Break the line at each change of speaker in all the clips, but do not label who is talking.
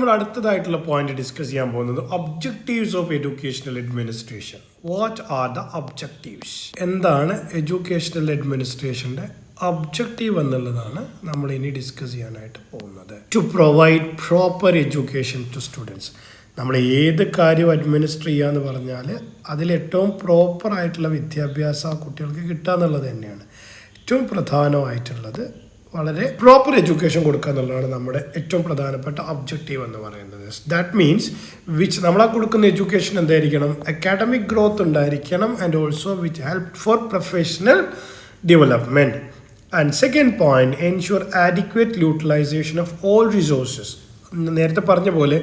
നമ്മൾ അടുത്തതായിട്ടുള്ള point discuss ചെയ്യാൻ പോകുന്നത് objectives of educational administration. What are the objectives? എന്താണ് എഡ്യൂക്കേഷണൽ അഡ്മിനിസ്ട്രേഷന്റെ ഒബ്ജക്റ്റീവ് എന്നുള്ളതാണ് നമ്മൾ ഇനി ഡിസ്കസ് ചെയ്യാനായിട്ട് പോകുന്നത്. To provide proper education to students. നമ്മൾ ഏത് കാര്യം അഡ്മിനിസ്റ്റർ ചെയ്യുക എന്ന് പറഞ്ഞാൽ അതിൽ ഏറ്റവും പ്രോപ്പർ ആയിട്ടുള്ള വിദ്യാഭ്യാസം കുട്ടികൾക്ക് കിട്ടുക എന്നുള്ളത് തന്നെയാണ് ഏറ്റവും പ്രധാനമായിട്ടുള്ളത്. വളരെ പ്രോപ്പർ എഡ്യൂക്കേഷൻ കൊടുക്കുക എന്നുള്ളതാണ് നമ്മുടെ ഏറ്റവും പ്രധാനപ്പെട്ട ഒബ്ജക്റ്റീവ് എന്ന് പറയുന്നത്. ദാറ്റ് മീൻസ് നമ്മൾ കൊടുക്കുന്ന എഡ്യൂക്കേഷൻ എന്തായിരിക്കണം? അക്കാഡമിക് ഗ്രോത്ത് ഉണ്ടായിരിക്കണം and also which help for professional development. And second point, ensure adequate utilisation of all resources. നേരത്തെ പറഞ്ഞ പോലെ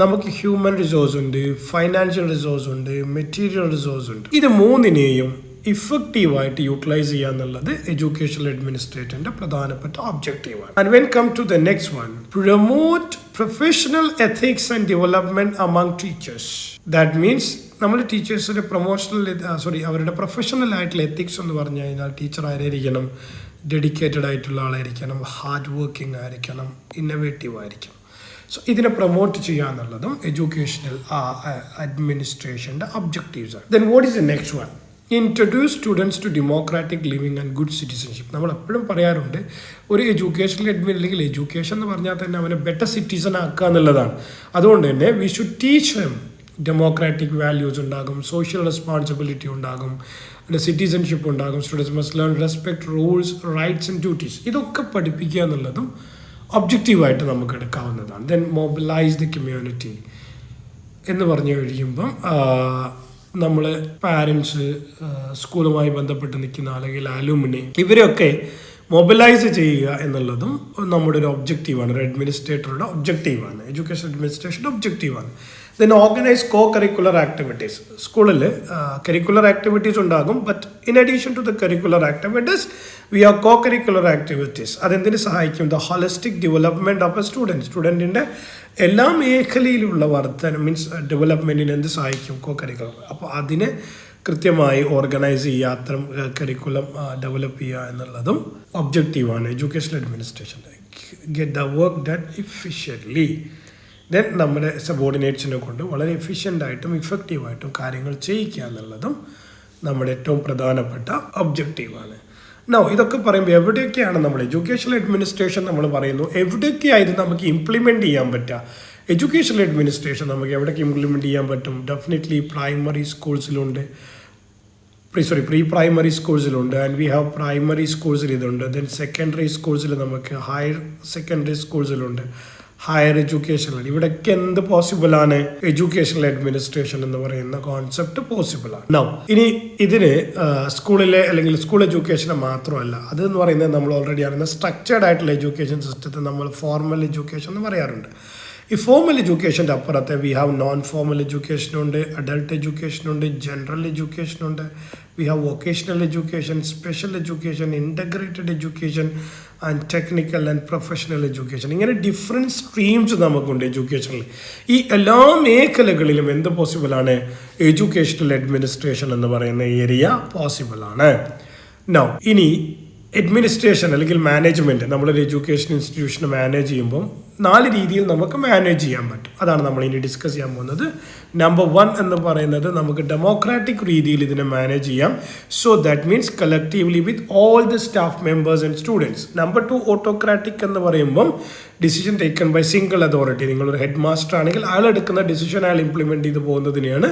നമുക്ക് ഹ്യൂമൻ റിസോഴ്സ് ഉണ്ട്, ഫൈനാൻഷ്യൽ റിസോഴ്സ് ഉണ്ട്, മെറ്റീരിയൽ റിസോഴ്സ് ഉണ്ട്. ഇത് മൂന്നിനെയും ഇഫക്റ്റീവായിട്ട് യൂട്ടിലൈസ് ചെയ്യുക എന്നുള്ളത് എഡ്യൂക്കേഷണൽ അഡ്മിനിസ്ട്രേറ്ററിന്റെ പ്രധാനപ്പെട്ട ഒബ്ജക്റ്റീവാണ്. And when come to the next one, promote professional ethics and development among teachers. That means നമ്മൾ ടീച്ചേഴ്സിന്റെ അവരുടെ പ്രൊഫഷണൽ ആയിട്ടുള്ള എത്തിക്സ് എന്ന് പറഞ്ഞു കഴിഞ്ഞാൽ ടീച്ചർ ആരായിരിക്കണം? ഡെഡിക്കേറ്റഡ് ആയിട്ടുള്ള ആളായിരിക്കണം, ഹാർഡ് വർക്കിംഗ് ആയിരിക്കണം, ഇന്നോവേറ്റീവ് ആയിരിക്കണം. സോ ഇതിനെ പ്രൊമോട്ട് ചെയ്യുക എന്നുള്ളതും എഡ്യൂക്കേഷണൽ അഡ്മിനിസ്ട്രേഷൻ്റെ ഒബ്ജക്റ്റീവ്സ് ആണ്. Then what is the next one? Introduce students to democratic living and good citizenship. നമ്മൾ എപ്പോഴും പറയാറുണ്ട്, ഒരു എഡ്യൂക്കേഷണൽ അല്ലെങ്കിൽ എഡ്യൂക്കേഷൻ എന്ന് പറഞ്ഞാൽ തന്നെ അവനെ ബെറ്റർ സിറ്റിസൺ ആക്കുക എന്നുള്ളതാണ്. അതുകൊണ്ട് തന്നെ we should teach him democratic values ഉണ്ടാകും, സോഷ്യൽ റെസ്പോൺസിബിലിറ്റി ഉണ്ടാകും, പിന്നെ സിറ്റിസൺഷിപ്പ് ഉണ്ടാകും. Students must learn respect rules, rights and duties. ഇതൊക്കെ പഠിപ്പിക്കുക എന്നുള്ളതും ഒബ്ജക്റ്റീവായിട്ട് നമുക്ക് എടുക്കാവുന്നതാണ്. ദെൻ മൊബിലൈസ് ദി കമ്മ്യൂണിറ്റി എന്ന് പറഞ്ഞു കഴിയുമ്പം നമ്മൾ പാരൻസ്, സ്കൂളുമായി ബന്ധപ്പെട്ട് നിൽക്കുന്ന അല്ലെങ്കിൽ അലൂമിനി, ഇവരെയൊക്കെ മൊബിലൈസ് ചെയ്യുക എന്നുള്ളതും നമ്മുടെ ഒരു ഒബ്ജക്റ്റീവാണ്, ഒരു അഡ്മിനിസ്ട്രേറ്ററുടെ ഒബ്ജക്റ്റീവാണ്, എഡ്യൂക്കേഷൻ അഡ്മിനിസ്ട്രേഷൻ്റെ ഒബ്ജക്റ്റീവാണ്. Then organise co curricular activities. സ്കൂളിൽ കരിക്കുലർ ആക്ടിവിറ്റീസ് ഉണ്ടാകും, but in addition to the curricular activities we are co curricular activities. അതെന്തിന് സഹായിക്കും? The holistic development of a സ്റ്റുഡൻറ്റിൻ്റെ എല്ലാ മേഖലയിലുള്ള വർധന മീൻസ് ഡെവലപ്മെൻറ്റിന് എന്ത് സഹായിക്കും? Co curricular. അപ്പോൾ അതിനെ കൃത്യമായി ഓർഗനൈസ് ചെയ്യുക, അത്തരം കരിക്കുലം ഡെവലപ്പ് ചെയ്യുക എന്നുള്ളതും ഒബ്ജക്റ്റീവാണ് education administration. Get the work done efficiently. Then നമ്മുടെ സബോർഡിനേറ്റ്സിനെ കൊണ്ട് വളരെ എഫിഷ്യൻ്റായിട്ടും ഇഫക്റ്റീവായിട്ടും കാര്യങ്ങൾ ചെയ്യിക്കുക എന്നുള്ളതും നമ്മുടെ ഏറ്റവും പ്രധാനപ്പെട്ട ഒബ്ജക്റ്റീവാണ്. ഇതൊക്കെ പറയുമ്പോൾ എവിടെയൊക്കെയാണ് നമ്മൾ എഡ്യൂക്കേഷൻ അഡ്മിനിസ്ട്രേഷൻ നമ്മൾ പറയുന്നു, എവിടെയൊക്കെയായത് നമുക്ക് ഇംപ്ലിമെൻറ്റ് ചെയ്യാൻ പറ്റുക? എഡ്യൂക്കേഷൻ അഡ്മിനിസ്ട്രേഷൻ നമുക്ക് എവിടെയൊക്കെ ഇംപ്ലിമെൻറ്റ് ചെയ്യാൻ പറ്റും? ഡെഫിനറ്റ്ലി പ്രൈമറി സ്കൂൾസിലുണ്ട്, പ്രീ പ്രൈമറി സ്കൂൾസിലുണ്ട്, ആൻഡ് വി ഹാവ് പ്രൈമറി സ്കൂൾസിൽ ഇതുണ്ട്. ദെൻ സെക്കൻഡറി സ്കൂൾസിൽ നമുക്ക് ഹയർ സെക്കൻഡറി സ്കൂൾസിലുണ്ട്, ഹയർ എഡ്യൂക്കേഷനിൽ. ഇവിടെയൊക്കെ എന്ത് പോസിബിളാണ്? എഡ്യൂക്കേഷണൽ അഡ്മിനിസ്ട്രേഷൻ എന്ന് പറയുന്ന കോൺസെപ്റ്റ് പോസിബിളാണ്. ഇനി ഇതിന് സ്കൂളിലെ അല്ലെങ്കിൽ സ്കൂൾ എഡ്യൂക്കേഷനെ മാത്രമല്ല, അതെന്ന് പറയുന്നത് നമ്മൾ ഓൾറെഡി അറിയുന്ന സ്ട്രക്ചേർഡ് ആയിട്ടുള്ള എഡ്യൂക്കേഷൻ സിസ്റ്റത്തെ നമ്മൾ ഫോർമൽ എഡ്യൂക്കേഷൻ എന്ന് പറയാറുണ്ട്. ഈ ഫോർമൽ എഡ്യൂക്കേഷൻ്റെ അപ്പുറത്തെ വി ഹാവ് നോൺ ഫോർമൽ എഡ്യൂക്കേഷനുണ്ട്, അഡൾട്ട് എഡ്യൂക്കേഷനുണ്ട്, ജനറൽ എഡ്യൂക്കേഷനുണ്ട്, we have vocational education, special education, integrated education and technical and professional education. ഇങ്ങനെ ഡിഫറെൻറ്റ് സ്ട്രീംസ് നമുക്കുണ്ട് എഡ്യൂക്കേഷനിൽ. ഈ എല്ലാ മേഖലകളിലും എന്ത് പോസിബിളാണ്? എഡ്യൂക്കേഷണൽ അഡ്മിനിസ്ട്രേഷൻ എന്ന് പറയുന്ന ഏരിയ പോസിബിളാണ്. ഇനി അഡ്മിനിസ്ട്രേഷൻ അല്ലെങ്കിൽ മാനേജ്മെൻറ്റ്, നമ്മളൊരു എഡ്യൂക്കേഷൻ ഇൻസ്റ്റിറ്റ്യൂഷനെ മാനേജ് ചെയ്യുമ്പം 4 രീതിയിൽ നമുക്ക് മാനേജ് ചെയ്യാൻ പറ്റും. അതാണ് നമ്മൾ ഇനി ഡിസ്കസ് ചെയ്യാൻ പോകുന്നത്. നമ്പർ 1 എന്ന് പറയുന്നത് നമുക്ക് ഡെമോക്രാറ്റിക് രീതിയിൽ ഇതിനെ മാനേജ് ചെയ്യാം. So that means collectively with all the staff members and students. Number 2 autocratic എന്ന് പറയുമ്പം decision taken by single authority. നിങ്ങളൊരു ഹെഡ് മാസ്റ്റർ ആണെങ്കിൽ അയാൾ എടുക്കുന്ന ഡിസിഷൻ അയാൾ ഇംപ്ലിമെൻറ്റ് ചെയ്ത് പോകുന്നതിനെയാണ്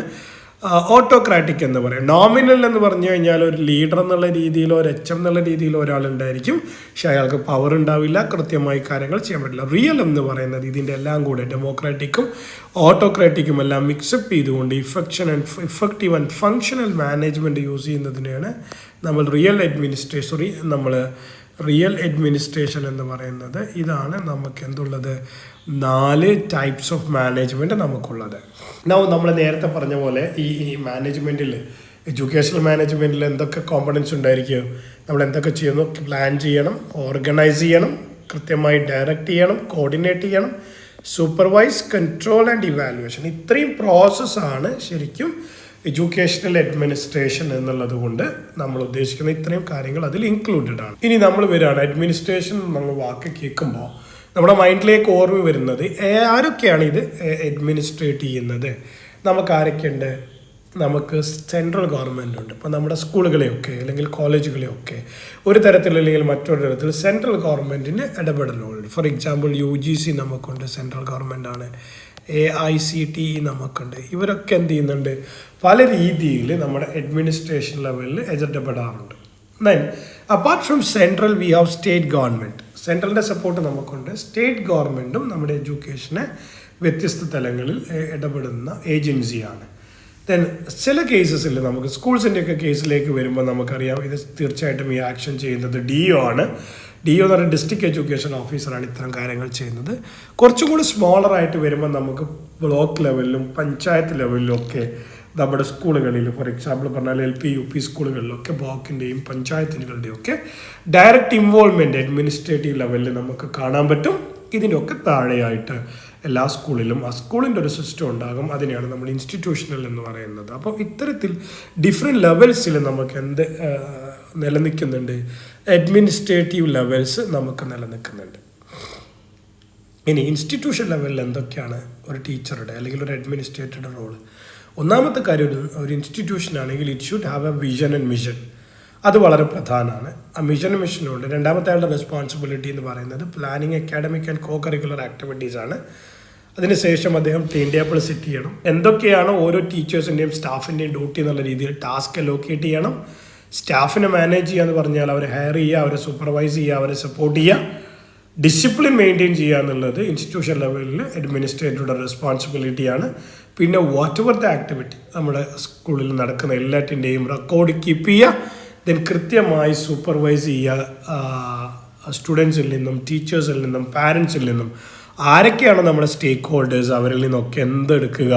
ഓട്ടോക്രാറ്റിക് എന്ന് പറയും. നോമിനൽ എന്ന് പറഞ്ഞു കഴിഞ്ഞാൽ ഒരു ലീഡർ എന്നുള്ള രീതിയിലോ ഒരു HM എന്നുള്ള രീതിയിലോ ഒരാളുണ്ടായിരിക്കും, പക്ഷെ അയാൾക്ക് പവർ ഉണ്ടാവില്ല, കൃത്യമായി കാര്യങ്ങൾ ചെയ്യാൻ പറ്റില്ല. റിയൽ എന്ന് പറയുന്നത് ഇതിൻ്റെ എല്ലാം കൂടെ ഡെമോക്രാറ്റിക്കും ഓട്ടോക്രാറ്റിക്കും എല്ലാം മിക്സപ്പ് ചെയ്തുകൊണ്ട് effective and functional management use ചെയ്യുന്നതിനെയാണ് നമ്മൾ റിയൽ അഡ്മിനിസ്ട്രേഷൻ എന്ന് പറയുന്നത്. ഇതാണ് നമുക്ക് എന്തുള്ളത്? 4 ടൈപ്സ് ഓഫ് മാനേജ്മെൻറ്റ് നമുക്കുള്ളത്. നമ്മൾ നേരത്തെ പറഞ്ഞ പോലെ ഈ മാനേജ്മെൻറ്റിൽ, എഡ്യൂക്കേഷണൽ മാനേജ്മെൻറ്റിൽ എന്തൊക്കെ കോമ്പണൻസ് ഉണ്ടായിരിക്കും? നമ്മൾ എന്തൊക്കെ ചെയ്യുന്നു? പ്ലാൻ ചെയ്യണം, ഓർഗനൈസ് ചെയ്യണം, കൃത്യമായി ഡയറക്റ്റ് ചെയ്യണം, കോർഡിനേറ്റ് ചെയ്യണം, സൂപ്പർവൈസ്, കൺട്രോൾ ആൻഡ് ഇവാലുവേഷൻ. ഇത്രയും പ്രോസസ്സാണ് ശരിക്കും എഡ്യൂക്കേഷണൽ അഡ്മിനിസ്ട്രേഷൻ എന്നുള്ളത് കൊണ്ട് നമ്മൾ ഉദ്ദേശിക്കുന്ന ഇത്രയും കാര്യങ്ങൾ അതിൽ ഇൻക്ലൂഡഡ് ആണ്. ഇനി നമ്മൾ വരികയാണ് അഡ്മിനിസ്ട്രേഷൻ നമ്മൾ വാക്ക് കേൾക്കുമ്പോൾ നമ്മുടെ മൈൻഡിലേക്ക് ഓർമ്മ വരുന്നത് ആരൊക്കെയാണ് ഇത് അഡ്മിനിസ്ട്രേറ്റ് ചെയ്യുന്നത്. നമുക്ക് ആരൊക്കെയുണ്ട്? നമുക്ക് സെൻട്രൽ ഗവൺമെൻറ് ഉണ്ട്. ഇപ്പോൾ നമ്മുടെ സ്കൂളുകളെയൊക്കെ അല്ലെങ്കിൽ കോളേജുകളെയൊക്കെ ഒരു തരത്തിലല്ലെങ്കിൽ മറ്റൊരു തരത്തിൽ സെൻട്രൽ ഗവൺമെൻറ്റിന് ഇടപെടലുകളുണ്ട്. ഫോർ എക്സാമ്പിൾ UGC നമുക്കുണ്ട്, സെൻട്രൽ ഗവൺമെൻറ്റാണ്. AICTE നമുക്കുണ്ട്. ഇവരൊക്കെ എന്ത് ചെയ്യുന്നുണ്ട്? പല രീതിയിൽ നമ്മുടെ അഡ്മിനിസ്ട്രേഷൻ ലെവലിൽ ഇടപെടാറുണ്ട്. Then apart from central we have state government. സെൻട്രലിൻ്റെ സപ്പോർട്ട് നമുക്കുണ്ട്. സ്റ്റേറ്റ് ഗവൺമെൻറ്റും നമ്മുടെ എഡ്യൂക്കേഷനെ വ്യത്യസ്ത തലങ്ങളിൽ ഇടപെടുന്ന ഏജൻസിയാണ്. ദെൻ ചില കേസസിൽ നമുക്ക് സ്കൂൾസിൻ്റെയൊക്കെ കേസിലേക്ക് വരുമ്പോൾ നമുക്കറിയാം ഇത് തീർച്ചയായിട്ടും ഈ ആക്ഷൻ ചെയ്യുന്നത് DO ആണ്. DO എന്ന് പറയുന്ന ഡിസ്ട്രിക്ട് എഡ്യൂക്കേഷൻ ഓഫീസറാണ് ഇത്തരം കാര്യങ്ങൾ ചെയ്യുന്നത്. കുറച്ചും കൂടി സ്മോളറായിട്ട് വരുമ്പോൾ നമുക്ക് ബ്ലോക്ക് ലെവലിലും പഞ്ചായത്ത് ലെവലിലും ഒക്കെ നമ്മുടെ സ്കൂളുകളിൽ ഫോർ എക്സാമ്പിൾ പറഞ്ഞാൽ LP UP സ്കൂളുകളിലൊക്കെ ബ്ലോക്കിൻ്റെയും പഞ്ചായത്തുകളുടെയും ഒക്കെ ഡയറക്റ്റ് ഇൻവോൾവ്മെൻറ്റ് അഡ്മിനിസ്ട്രേറ്റീവ് ലെവലിൽ നമുക്ക് കാണാൻ പറ്റും. ഇതിൻ്റെയൊക്കെ താഴെയായിട്ട് എല്ലാ സ്കൂളിലും ആ സ്കൂളിൻ്റെ ഒരു സിസ്റ്റം ഉണ്ടാകും. അതിനെയാണ് നമ്മൾ ഇൻസ്റ്റിറ്റ്യൂഷണൽ എന്ന് പറയുന്നത്. അപ്പോൾ ഇത്തരത്തിൽ ഡിഫറെൻറ്റ് ലെവൽസിൽ നമുക്ക് എന്ത് നിലനിൽക്കുന്നുണ്ട്? അഡ്മിനിസ്ട്രേറ്റീവ് ലെവൽസ് നമുക്ക് നിലനിൽക്കുന്നുണ്ട്. ഇനി ഇൻസ്റ്റിറ്റ്യൂഷൻ ലെവലിൽ എന്തൊക്കെയാണ് ഒരു ടീച്ചറുടെ അല്ലെങ്കിൽ ഒരു അഡ്മിനിസ്ട്രേറ്ററുടെ റോള്? ഒന്നാമത്തെ കാര്യം, ഒരു ഇൻസ്റ്റിറ്റ്യൂഷൻ ആണെങ്കിൽ it should have A vision and mission. അത് വളരെ പ്രധാനമാണ്. ആ മിഷൻ മിഷനുണ്ട്. രണ്ടാമത്തെ ആളുടെ റെസ്പോൺസിബിലിറ്റി എന്ന് പറയുന്നത് planning, academic and co curricular activities ആണ്. അതിനുശേഷം അദ്ദേഹം ടൈം ടേബിൾ സെറ്റ് ചെയ്യണം. എന്തൊക്കെയാണ് ഓരോ ടീച്ചേഴ്സിൻ്റെയും സ്റ്റാഫിൻ്റെയും ഡ്യൂട്ടി എന്നുള്ള രീതിയിൽ ടാസ്ക് അലോക്കേറ്റ് ചെയ്യണം. സ്റ്റാഫിനെ മാനേജ് ചെയ്യുക എന്ന് പറഞ്ഞാൽ അവരെ ഹയർ ചെയ്യുക, അവരെ സൂപ്പർവൈസ് ചെയ്യുക, അവരെ സപ്പോർട്ട് ചെയ്യുക, ഡിസിപ്ലിൻ മെയിൻറ്റെയിൻ ചെയ്യുക എന്നുള്ളത് ഇൻസ്റ്റിറ്റ്യൂഷൻ ലെവലിൽ അഡ്മിനിസ്ട്രേറ്ററുടെ റെസ്പോൺസിബിലിറ്റിയാണ്. പിന്നെ വാട്ട് എവർ ദ ആക്ടിവിറ്റി നമ്മുടെ സ്കൂളിൽ നടക്കുന്ന എല്ലാറ്റിൻ്റെയും റെക്കോർഡ് കീപ്പ് ചെയ്യുക. ദെൻ കൃത്യമായി സൂപ്പർവൈസ് ചെയ്യുക സ്റ്റുഡൻസിൽ നിന്നും, ടീച്ചേഴ്സിൽ നിന്നും, പാരൻസിൽ നിന്നും. ആരൊക്കെയാണ് നമ്മുടെ സ്റ്റേക്ക് ഹോൾഡേഴ്സ്, അവരിൽ നിന്നൊക്കെ എന്തെടുക്കുക,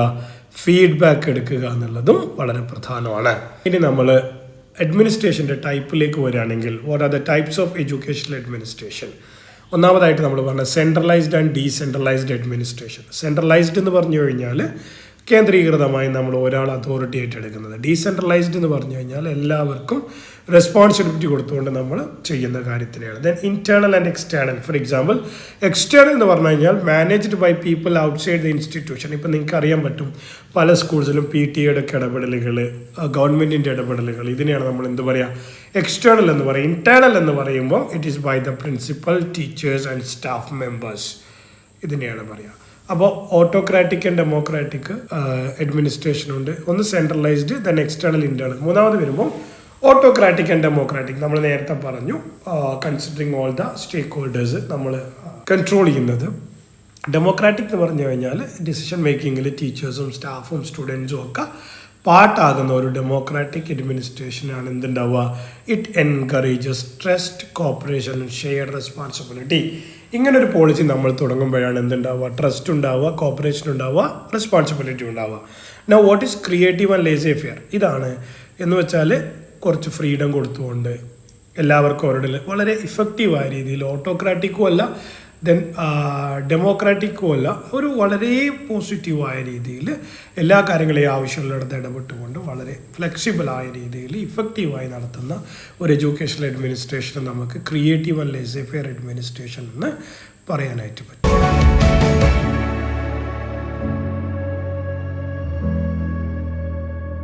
ഫീഡ്ബാക്ക് എടുക്കുക എന്നുള്ളതും വളരെ പ്രധാനമാണ്. ഇനി നമ്മൾ അഡ്മിനിസ്ട്രേഷൻ്റെ ടൈപ്പിലേക്ക് വരികയാണെങ്കിൽ what are the types of educational administration? ഒന്നാമതായിട്ട് നമ്മൾ പറഞ്ഞ centralised and decentralised administration. Centralised എന്ന് പറഞ്ഞു കഴിഞ്ഞാൽ കേന്ദ്രീകൃതമായി നമ്മൾ ഒരാൾ അതോറിറ്റി ആയിട്ട് എടുക്കുന്നത്. ഡീസെൻട്രലൈസ്ഡ് എന്ന് പറഞ്ഞു കഴിഞ്ഞാൽ എല്ലാവർക്കും റെസ്പോൺസിബിലിറ്റി കൊടുത്തുകൊണ്ട് നമ്മൾ ചെയ്യുന്ന കാര്യത്തിനെയാണ്. Then internal and external. For example external എന്ന് പറഞ്ഞു കഴിഞ്ഞാൽ managed by people outside the institution. ഇപ്പം നിങ്ങൾക്ക് അറിയാൻ പറ്റും പല സ്കൂൾസിലും PTA ഒക്കെ ഇടപെടലുകൾ, ഗവൺമെൻറ്റിൻ്റെ ഇടപെടലുകൾ, ഇതിനെയാണ് നമ്മൾ എന്ത് പറയുക? എക്സ്റ്റേണൽ എന്ന് പറയും. ഇൻറ്റേർണൽ എന്ന് പറയുമ്പോൾ it is by the principal, teachers and staff members, ഇതിനെയാണ് പറയുക. അപ്പോൾ ഓട്ടോക്രാറ്റിക് ആൻഡ് ഡെമോക്രാറ്റിക് അഡ്മിനിസ്ട്രേഷൻ ഉണ്ട്. ഒന്ന് സെൻട്രലൈസ്ഡ്, ദെൻ എക്സ്റ്റേണൽ, ഇൻറ്റേർണൽ. മൂന്നാമത് വരുമ്പോൾ ഓട്ടോക്രാറ്റിക് ആൻഡ് ഡെമോക്രാറ്റിക്. നമ്മൾ നേരത്തെ പറഞ്ഞു considering all the stakeholders നമ്മൾ കൺട്രോൾ ചെയ്യുന്നത്. ഡെമോക്രാറ്റിക് എന്ന് പറഞ്ഞു കഴിഞ്ഞാൽ ഡിസിഷൻ മേക്കിങ്ങിൽ ടീച്ചേഴ്സും സ്റ്റാഫും സ്റ്റുഡൻസും ഒക്കെ പാർട്ടാകുന്ന ഒരു ഡെമോക്രാറ്റിക് അഡ്മിനിസ്ട്രേഷനാണ് എന്തുണ്ടാവുക? It encourages trust, cooperation and shared responsibility. ഇങ്ങനൊരു പോളിസി നമ്മൾ തുടങ്ങുമ്പോഴാണ് എന്തുണ്ടാവുക? ട്രസ്റ്റ് ഉണ്ടാവുക, കോപ്പറേഷൻ ഉണ്ടാവുക, റെസ്പോൺസിബിലിറ്റി ഉണ്ടാവുക. Now what is creative and laissez faire? ഇതാണ് എന്ന് വെച്ചാൽ കുറച്ച് ഫ്രീഡം കൊടുത്തുകൊണ്ട് എല്ലാവർക്കും അവരുടെ വളരെ ഇഫക്റ്റീവായ രീതിയിൽ, ഓട്ടോക്രാറ്റിക്കും അല്ല ദെൻ ഡെമോക്രാറ്റിക്കും അല്ല, ഒരു വളരെ പോസിറ്റീവായ രീതിയിൽ എല്ലാ കാര്യങ്ങളെയും ആവശ്യമുള്ളിടത്ത് ഇടപെട്ടുകൊണ്ട് വളരെ ഫ്ലെക്സിബിളായ രീതിയിൽ ഇഫക്റ്റീവായി നടത്തുന്ന ഒരു എഡ്യൂക്കേഷണൽ അഡ്മിനിസ്ട്രേഷൻ നമുക്ക് creative and laissez fair administration എന്ന് പറയാനായിട്ട് പറ്റും.